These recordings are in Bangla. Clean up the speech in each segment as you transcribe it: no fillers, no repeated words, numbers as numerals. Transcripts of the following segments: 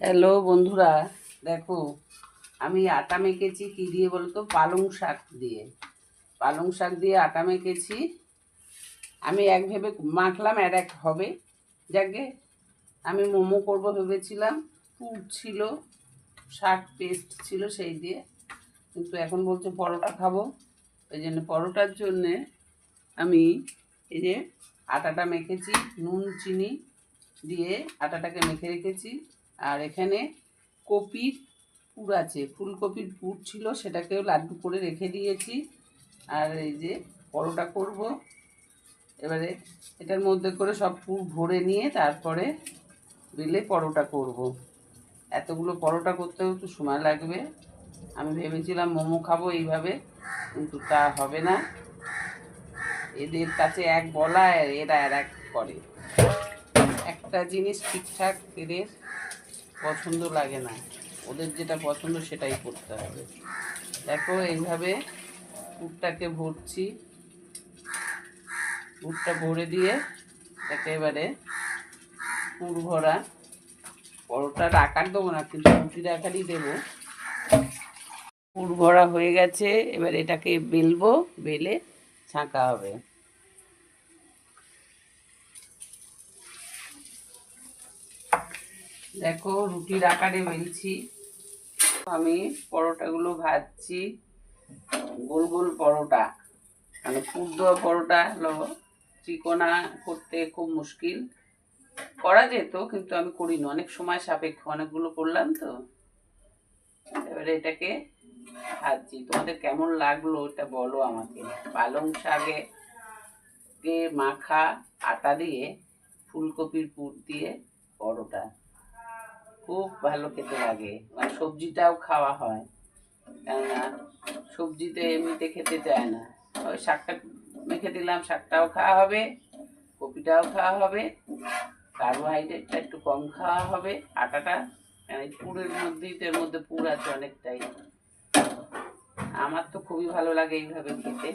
হ্যালো বন্ধুরা, দেখো আমি আটা মেখেছি কি দিয়ে বলো তো? পালং শাক দিয়ে। পালং শাক দিয়ে আটা মেখেছি। আমি এক ভেবে মাখলাম, আর এক হবে। যাকে আমি মোমো করবো ভেবেছিলাম, পুর ছিল, শাক পেস্ট ছিল সেই দিয়ে, কিন্তু এখন বলছে পরোটা খাবো। ওই জন্য পরোটার জন্যে আমি এই যে আটাটা মেখেছি, নুন চিনি দিয়ে আটাটাকে মেখে রেখেছি। আর এখানে কপির পুর আছে, ফুলকপির পুর ছিল, সেটাকেও লাড্ডু করে রেখে দিয়েছি। আর এই যে পরোটা করব, এবারে এটার মধ্যে করে সব পুর ভরে নিয়ে তারপরে বেলে পরোটা করব। এতগুলো পরোটা করতেও একটু সময় লাগবে। আমি ভেবেছিলাম মোমো খাবো এইভাবে, কিন্তু তা হবে না। এদের কাছে এক বলা, এরা আর এক করে। একটা জিনিস ঠিকঠাক এদের পছন্দ লাগে না, ওদের যেটা পছন্দ সেটাই করতে হবে। দেখো এইভাবে পুরটাকে ভরছি, পুরটা ভরে দিয়ে একেবারে পুর ভরা পরোটার আকার দেবো না, কিন্তু রুটির আকারই দেবো। পুর ভরা হয়ে গেছে, এবার এটাকে বেলবো, বেলে ছাঁকা হবে। দেখো রুটির আকারে বেলছি। আমি পরোটাগুলো ভাজছি, গোল গোল পরোটা, মানে পুর দেওয়া পরোটা হলো ত্রিকোণা করতে খুব মুশকিল। করা যেত কিন্তু আমি করি না, অনেক সময় সাপেক্ষ, অনেকগুলো করলাম তো। এবারে এটাকে ভাজছি, তোমাদের কেমন লাগলো এটা বলো আমাকে। পালং শাকে মাখা আটা দিয়ে ফুলকপির পুর দিয়ে পরোটা খুব ভালো খেতে লাগে, মানে সবজিটাও খাওয়া হয়, কেননা সবজিতে এমনিতে খেতে চায় না। ওই শাকটা মেখে দিলাম, শাকটাও খাওয়া হবে, কপিটাও খাওয়া হবে, কার্বোহাইড্রেটটা একটু কম খাওয়া হবে। আটাটা পুরের মধ্যেই, তো এর মধ্যে পুর আছে অনেকটাই। আমার তো খুবই ভালো লাগে এইভাবে খেতে।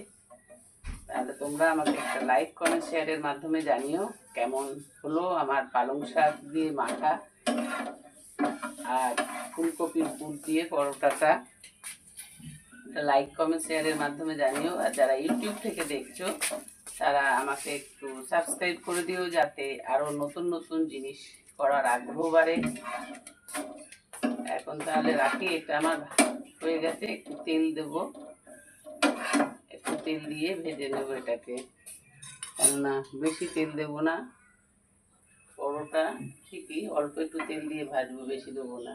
তাহলে তোমরা আমাকে একটা লাইক কমেন্ট শেয়ারের মাধ্যমে জানিও কেমন হলো আমার পালং শাক দিয়ে মাখা আর ফুলকপির পুর দিয়ে পরোটাটা। লাইক কমেন্ট শেয়ারের মাধ্যমে জানিও। আর যারা ইউটিউব থেকে দেখছো তারা আমাকে একটু সাবস্ক্রাইব করে দিও, যাতে আরও নতুন নতুন জিনিস করার আগ্রহ বাড়ে। এখন তাহলে রাখি, এটা আমার হয়ে গেছে। একটু তেল দেব, একটু তেল দিয়ে ভেজে নেবো এটাকে, কেননা বেশি তেল দেব না। পরোটা ঠিকই অল্প একটু তেল দিয়ে ভাজবো, বেশি দেবো না।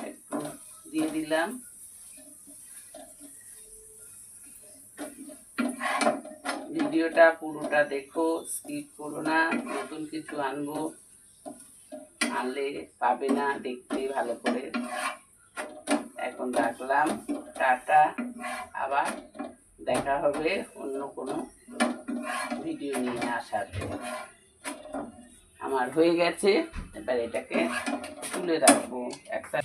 একটু দিয়ে দিলাম। ভিডিওটা পুরোটা দেখো, স্কিপ করো না। নতুন কিছু আনবো, আনলে পাবে না দেখতে ভালো করে। এখন রাখলাম, টাটা। আবার দেখা হবে অন্য কোনো ভিডিও নিয়ে আসার পর। আমার হয়ে গেছে, এবার এটাকে তুলে রাখবো একটা।